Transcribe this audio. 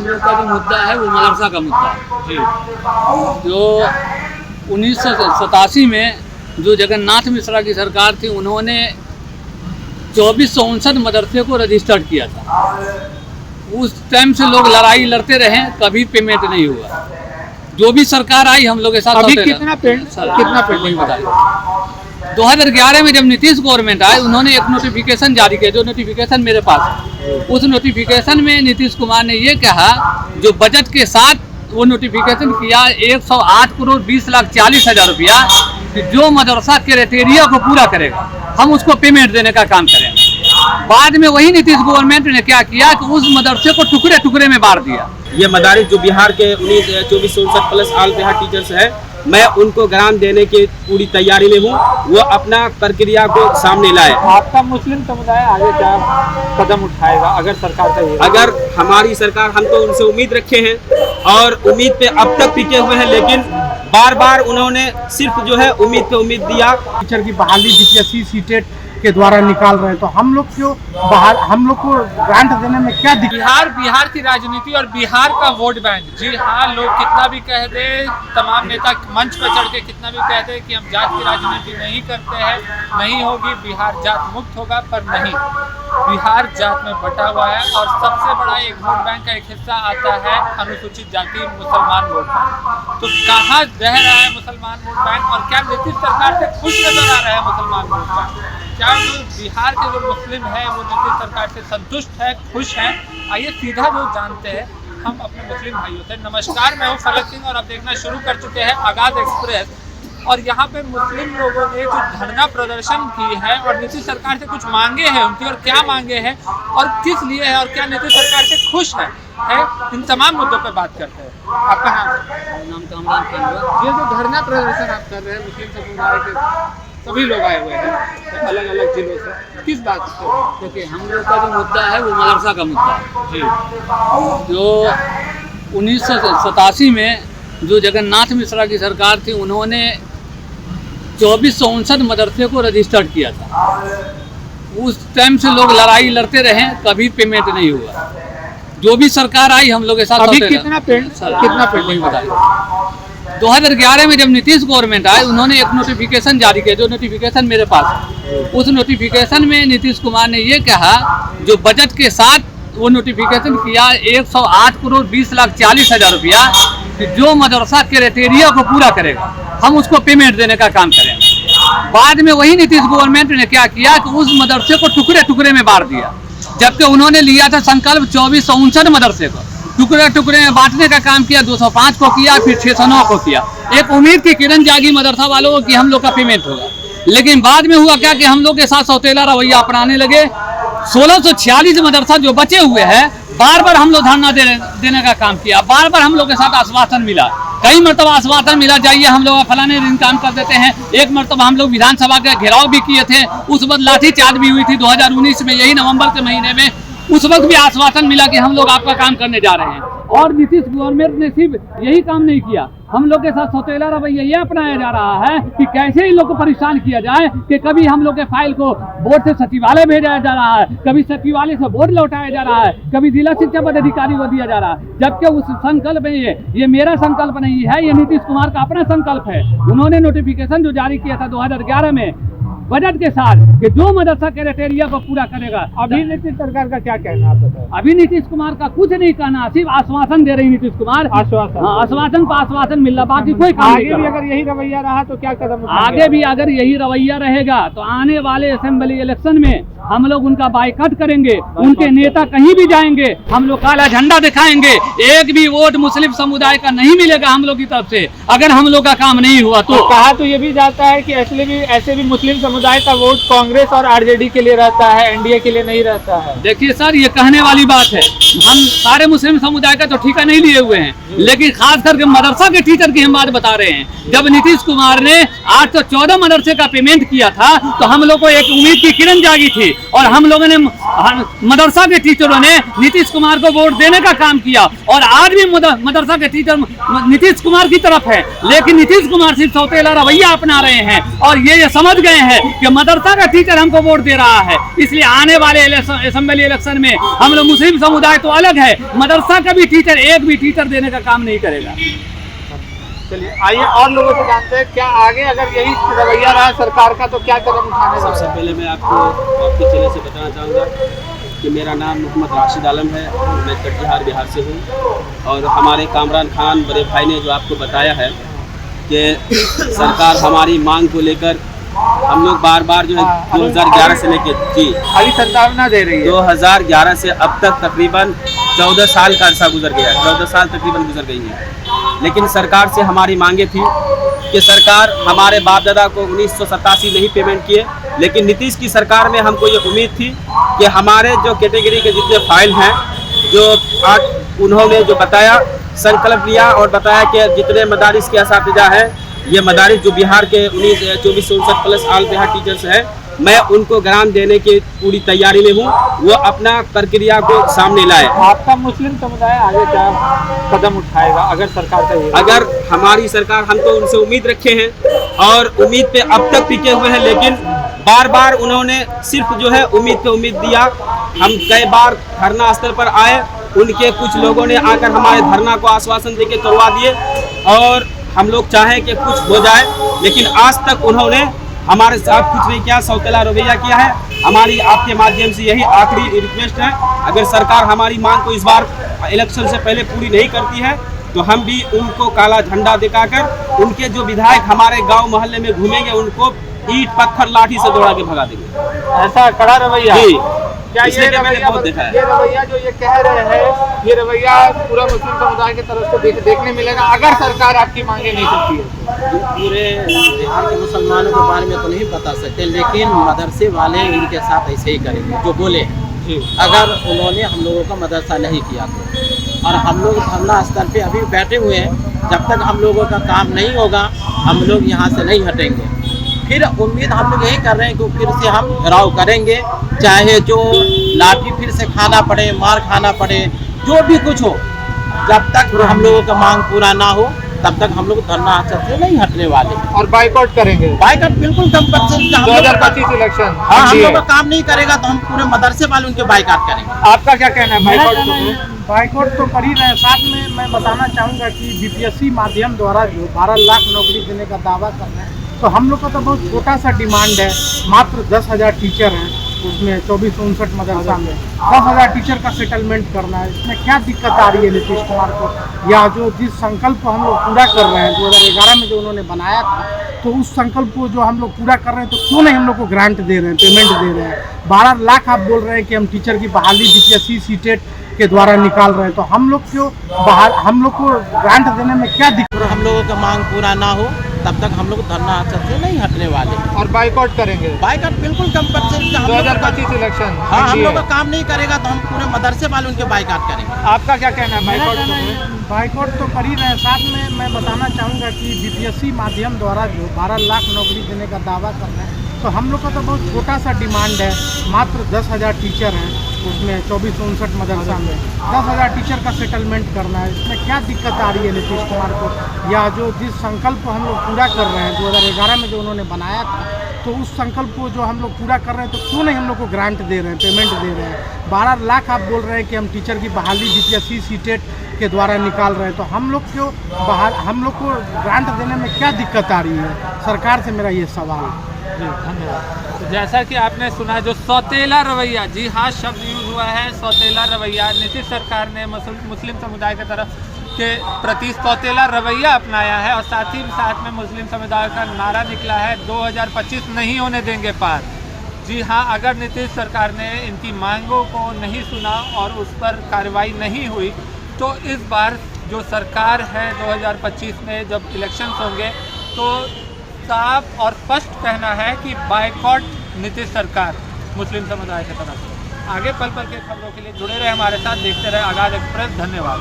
लोग का जो मुद्दा है वो मदरसा का मुद्दा है जी। जो 1987 में जो जगन्नाथ मिश्रा की सरकार थी, उन्होंने 2459 मदरसे को रजिस्टर्ड किया था। उस टाइम से लोग लड़ाई लड़ते रहे, कभी पेमेंट नहीं हुआ। जो भी सरकार आई हम लोग के साथ अभी कितना पेंडिंग बताइए। 2011 में जब नीतीश गवर्नमेंट आए, उन्होंने एक नोटिफिकेशन जारी किया, जो नोटिफिकेशन मेरे पास है। उस नोटिफिकेशन में नीतीश कुमार ने ये कहा, जो बजट के साथ वो नोटिफिकेशन किया 108 करोड़ 20 लाख 40 हजार रुपया, जो मदरसा क्राइटेरिया को पूरा करेगा हम उसको पेमेंट देने का काम करेंगे। बाद में वही नीतीश गवर्नमेंट ने क्या किया कि उस मदरसे को टुकड़े टुकड़े में बांट दिया। ये मदारिस जो बिहार के 2459 प्लस ऑल बिहार टीचर्स है, मैं उनको ग्रांट देने की पूरी तैयारी में हूँ। वो अपना प्रक्रिया को सामने लाए। आपका मुस्लिम समुदाय आगे क्या कदम उठाएगा अगर सरकार चाहिए? अगर हमारी सरकार, हम तो उनसे उम्मीद रखे हैं और उम्मीद पे अब तक टिके हुए हैं, लेकिन बार बार उन्होंने सिर्फ जो है उम्मीद पे उम्मीद दिया। टीचर की बहाली बीपीएससी सीटेट के द्वारा निकाल रहे हैं, तो हम लोग क्यों हम लोग को ग्रांट देने में क्या दिक्कत? बिहार की राजनीति और बिहार का वोट बैंक। जी हाँ, लोग कितना भी कह दे, तमाम नेता मंच पर चढ़ के कितना भी कह दे कि हम जात की राजनीति नहीं करते हैं, नहीं होगी, बिहार जात मुक्त होगा, पर नहीं, बिहार जात में बटा हुआ है। और सबसे बड़ा एक वोट बैंक का एक हिस्सा आता है अनुसूचित जाति मुसलमान वोट बैंक। तो कहाँ रह रहा है मुसलमान वोट बैंक, और क्या नीतीश सरकार से खुश नजर आ रहा है मुसलमान वोट बैंक? क्या जो बिहार के जो मुस्लिम है वो नीतीश सरकार से संतुष्ट है, खुश हैं? आइए सीधा जो जानते हैं हम अपने मुस्लिम भाइयों से। नमस्कार, मैं हूँ फलक सिंह और आप देखना शुरू कर चुके हैं आगाज एक्सप्रेस। और यहाँ पे मुस्लिम लोगों ने जो धरना प्रदर्शन की है और नीतीश सरकार से कुछ मांगे हैं उनकी, और क्या मांगे हैं और किस लिए है, और क्या नीतीश सरकार से खुश है, इन तमाम मुद्दों पे बात करते हैं। आपका नाम? कामरान खान। ये जो धरना प्रदर्शन आप कर रहे हैं, मुस्लिम समुदाय के सभी लोग आए हुए हैं अलग अलग जिलों से, किस बात से? देखिए, हम लोग का जो मुद्दा है वो मदरसा का मुद्दा है जी। जो 1987 में जो जगन्नाथ मिश्रा की सरकार थी, उन्होंने 2459 मदरसे को रजिस्टर्ड किया था। उस टाइम से लोग लड़ाई लड़ते रहे, कभी पेमेंट नहीं हुआ। जो भी सरकार आई हम लोग के साथ अभी कितना पेंडिंग बताइए। 2011 में जब नीतीश गवर्नमेंट आए, उन्होंने एक नोटिफिकेशन जारी किया, जो नोटिफिकेशन मेरे पास है। उस नोटिफिकेशन में नीतीश कुमार ने ये कहा, जो बजट के साथ वो नोटिफिकेशन किया 108 करोड़ 20 लाख 40 हजार रुपया, जो मदरसा क्राइटेरिया को पूरा करेगा हम उसको पेमेंट देने का काम करेंगे। बाद में वही नीतीश गवर्नमेंट ने क्या किया कि उस मदरसे को टुकड़े टुकड़े में बांट दिया, जबकि उन्होंने लिया था संकल्प 2459 मदरसे को टुकड़े टुकड़े में बांटने का काम किया। 205 को किया, फिर 609 को किया। एक उम्मीद की किरण जागी मदरसा वालों को कि हम लोग का पेमेंट होगा, लेकिन बाद में हुआ क्या कि हम लोग के साथ सौतेला रवैया अपनाने लगे। 1646 मदरसा जो बचे हुए हैं, बार बार हम लोग धरना देने का काम किया, बार बार हम लोग के साथ आश्वासन मिला, कई मरतबा आश्वासन मिला, जाइए हम लोग फलाने दिन काम कर देते हैं। एक मरतबा हम लोग विधानसभा का घेराव भी किए थे, उस वक्त लाठीचार्ज भी हुई थी 2019 में, यही नवंबर के महीने में। उस वक्त भी आश्वासन मिला कि हम लोग आपका काम करने जा रहे हैं, और नीतीश गवर्नमेंट ने सिर्फ यही काम नहीं किया, हम लोग के साथ सौतेला रवैया ये अपनाया जा रहा है कि कैसे इन लोग को परेशान किया जाए, कि कभी हम लोग के फाइल को बोर्ड से सचिवालय भेजा जा रहा है, कभी सचिवालय से बोर्ड लौटाया जा रहा है, कभी जिला शिक्षा पदाधिकारी को दिया जा रहा है, जबकि उस संकल्प में ये मेरा संकल्प नहीं है, ये नीतीश कुमार का अपना संकल्प है। उन्होंने नोटिफिकेशन जो जारी किया था 2011 में बजट के साथ, कि जो मदरसा क्राइटेरिया को पूरा करेगा। अभी नीतीश सरकार का क्या कहना आप बताएं? अभी नीतीश कुमार का कुछ नहीं कहना, सिर्फ आश्वासन दे रही नीतीश कुमार। आश्वासन? हाँ, आश्वासन पर आश्वासन मिल रहा, बाकी कोई काम नहीं। आगे भी अगर यही रवैया रहा तो क्या कदम उठाएंगे? आगे भी अगर यही रवैया रहेगा तो आने वाले असेंबली इलेक्शन में हम लोग उनका बाइकआउट करेंगे, उनके नेता कहीं भी जाएंगे, हम लोग काला झंडा दिखाएंगे। एक भी वोट मुस्लिम समुदाय का नहीं मिलेगा हम लोग की तरफ से, अगर हम लोग का काम नहीं हुआ तो। कहा तो ये भी जाता है कि ऐसे भी मुस्लिम समुदाय का वोट कांग्रेस और आरजेडी के लिए रहता है, एनडीए के लिए नहीं रहता है। देखिए सर, ये कहने वाली बात है, हम सारे मुस्लिम समुदाय का तो ठेका नहीं लिए हुए हैं, लेकिन खास करके मदरसा के टीचर की हम बात बता रहे हैं। जब नीतीश कुमार ने 814 मदरसे का पेमेंट किया था, तो हम लोग को एक उम्मीद की किरण जागी थी, और हम लोगों ने मदरसा के टीचरों ने नीतीश कुमार को वोट देने का काम किया, और आज भी मदरसा के टीचर नीतीश कुमार की तरफ है, लेकिन नीतीश कुमार सिर्फ सौतेला रवैया अपना रहे हैं, और ये समझ गए हैं कि मदरसा का टीचर हमको वोट दे रहा है, इसलिए आने वाले असेंबली इलेक्शन में हम लोग मुस्लिम समुदाय तो अलग है, मदरसा का भी टीचर एक भी टीचर देने का काम नहीं करेगा। चलिए आइए और लोगों से जानते हैं, क्या आगे अगर यही रवैया रहा सरकार का तो क्या कदम उठाने वाले सबसे हैं? पहले मैं आपको आपके चैनल से बताना चाहूँगा कि मेरा नाम मोहम्मद राशिद आलम है, मैं कटिहार बिहार से हूँ। और हमारे कामरान खान बड़े भाई ने जो आपको बताया है कि सरकार हमारी मांग को लेकर हम लोग बार बार जो है 2011 से लेके जी अभी संभावना दे रही है। 2011 से अब तक तकरीबन 14 साल का अरसा गुजर गया, 14 साल तकरीबन गुजर गई है। लेकिन सरकार से हमारी मांगे थी कि सरकार हमारे बाप दादा को 1987 नहीं पेमेंट किए, लेकिन नीतीश की सरकार में हमको ये उम्मीद थी कि हमारे जो कैटेगरी के जितने फाइल हैं, जो आज उन्होंने जो बताया, संकल्प लिया और बताया कि जितने मदारिस के असातिज़ा हैं, ये मदारिस जो बिहार के 2459 प्लस आल बिहार टीचर्स हैं, मैं उनको ग्रांट देने की पूरी तैयारी में हूँ। वो अपना प्रक्रिया को सामने लाए। आपका मुस्लिम समुदाय आगे क्या कदम उठाएगा अगर सरकार का अगर हमारी सरकार, हम तो उनसे उम्मीद रखे हैं और उम्मीद पे अब तक टिके हुए हैं, लेकिन बार बार उन्होंने सिर्फ जो है उम्मीद पे उम्मीद दिया। हम कई बार धरना स्थल पर आए, उनके कुछ लोगों ने आकर हमारे धरना को आश्वासन देके तोड़वा दिए और हम लोग चाहें कि कुछ हो जाए, लेकिन आज तक उन्होंने हमारे साथ कुछ नहीं किया, सौतेला रवैया किया है। हमारी आपके माध्यम से यही आखिरी रिक्वेस्ट है, अगर सरकार हमारी मांग को इस बार इलेक्शन से पहले पूरी नहीं करती है तो हम भी उनको काला झंडा दिखाकर उनके जो विधायक हमारे गांव मोहल्ले में घूमेंगे उनको ईंट पत्थर लाठी से दौड़ा के भगा देंगे। ऐसा कड़ा रवैया? जी, क्या इसलिए ये मैंने बहुत देखा है। ये रवैया जो ये कह रहे हैं, ये रवैया पूरा मुस्लिम समुदाय की तरफ से देखने मिलेगा अगर सरकार आपकी मांगे नहीं करती है? पूरे बिहार के मुसलमानों के बारे में तो नहीं बता सकते, लेकिन मदरसे वाले इनके साथ ऐसे ही करेंगे जो बोले हैं। अगर उन्होंने हम लोगों का मदरसा नहीं किया तो, और हम लोग धरना स्थल पे अभी बैठे हुए हैं, जब तक हम लोगों का काम नहीं होगा हम लोग यहाँ से नहीं हटेंगे। फिर उम्मीद हम लोग यही कर रहे हैं कि फिर से हम घेराव करेंगे, चाहे जो लाठी फिर से खाना पड़े, मार खाना पड़े, जो भी कुछ हो, जब तक हम लोगों का मांग पूरा ना हो तब तक हम लोग धरना स्थल से नहीं हटने वाले। और बाइकआउट करेंगे? बाइकआउट बिल्कुल कंपल्सरी। 2025 इलेक्शन हाँ, हम लोग का काम नहीं करेगा तो हम पूरे मदरसे वाले उनके बाइकआउट करेंगे। आपका क्या कहना है बाइकआउट? बाइकआउट तो कर ही रहे हैं। साथ में मैं बताना चाहूँगा कि बीपीएससी माध्यम द्वारा जो 12 लाख नौकरी देने का दावा कर रहे हैं, तो हम लोग का तो बहुत छोटा सा डिमांड है। मात्र 10,000 टीचर हैं, उसमें 2459 मदरसा में 10,000 टीचर का सेटलमेंट करना है। इसमें क्या दिक्कत आ रही है नीतीश कुमार को? या जो जिस संकल्प को हम लोग पूरा कर रहे हैं 2011 में जो उन्होंने बनाया था, तो उस संकल्प को जो हम लोग पूरा कर रहे हैं, तो क्यों नहीं हम लोग को ग्रांट दे रहे हैं, पेमेंट दे रहे हैं? 12 लाख आप बोल रहे हैं कि हम टीचर की बहाली बीपीएससी सीटेट के द्वारा निकाल रहे हैं, तो हम लोग क्यों हम लोग को ग्रांट देने में क्या दिक्कत? हम लोगों का मांग पूरा ना हो तब तक हम लोग धरना स्थल से नहीं हटने वाले। और बाइकआउट करेंगे? बाइकआउट बिल्कुल कंपल्सरी। 2025 इलेक्शन हाँ, हम लोग का काम नहीं करेगा तो हम पूरे मदरसे वाले उनके बाइकआउट करेंगे। आपका क्या कहना है बाइकआउट? बाइकआउट तो कर ही रहे हैं। साथ में मैं बताना चाहूँगा कि बीपीएससी माध्यम द्वारा जो 12 लाख नौकरी देने का दावा कर रहे हैं, तो हम लोग का तो बहुत छोटा सा डिमांड है। मात्र 10,000 टीचर हैं, उसमें 2459 मदरसा में 10,000 टीचर का सेटलमेंट करना है। इसमें क्या दिक्कत आ रही है नीतीश कुमार को? या जो जिस संकल्प को हम लोग पूरा कर रहे हैं 2011 में जो उन्होंने बनाया था, तो उस संकल्प को जो हम लोग पूरा कर रहे हैं, तो क्यों नहीं हम लोग को ग्रांट दे रहे हैं, पेमेंट दे रहे हैं? 12 लाख आप बोल रहे हैं कि हम टीचर की बहाली बीपीएससी सीटेट के द्वारा निकाल रहे हैं, तो हम लोग क्यों हम लोग को ग्रांट देने में क्या दिक्कत आ रही है? सरकार से मेरा ये सवाल है। धन्यवाद। तो जैसा कि आपने सुना, जो सौतेला रवैया, जी हाँ शब्द यूज हुआ है, सौतेला रवैया, नीतीश सरकार ने मुस्लिम समुदाय की तरफ के प्रति सौतेला रवैया अपनाया है। और साथ ही साथ में मुस्लिम समुदाय का नारा निकला है 2025 नहीं होने देंगे पार। जी हाँ, अगर नीतीश सरकार ने इनकी मांगों को नहीं सुना और उस पर कार्रवाई नहीं हुई, तो इस बार जो सरकार है 2025 में जब इलेक्शंस होंगे, तो साफ और स्पष्ट कहना है कि बाइकआउट नीतीश सरकार मुस्लिम समुदाय की तरफ से। आगे पल पल के खबरों के लिए जुड़े रहे हमारे साथ, देखते रहे आगाज एक्सप्रेस। धन्यवाद।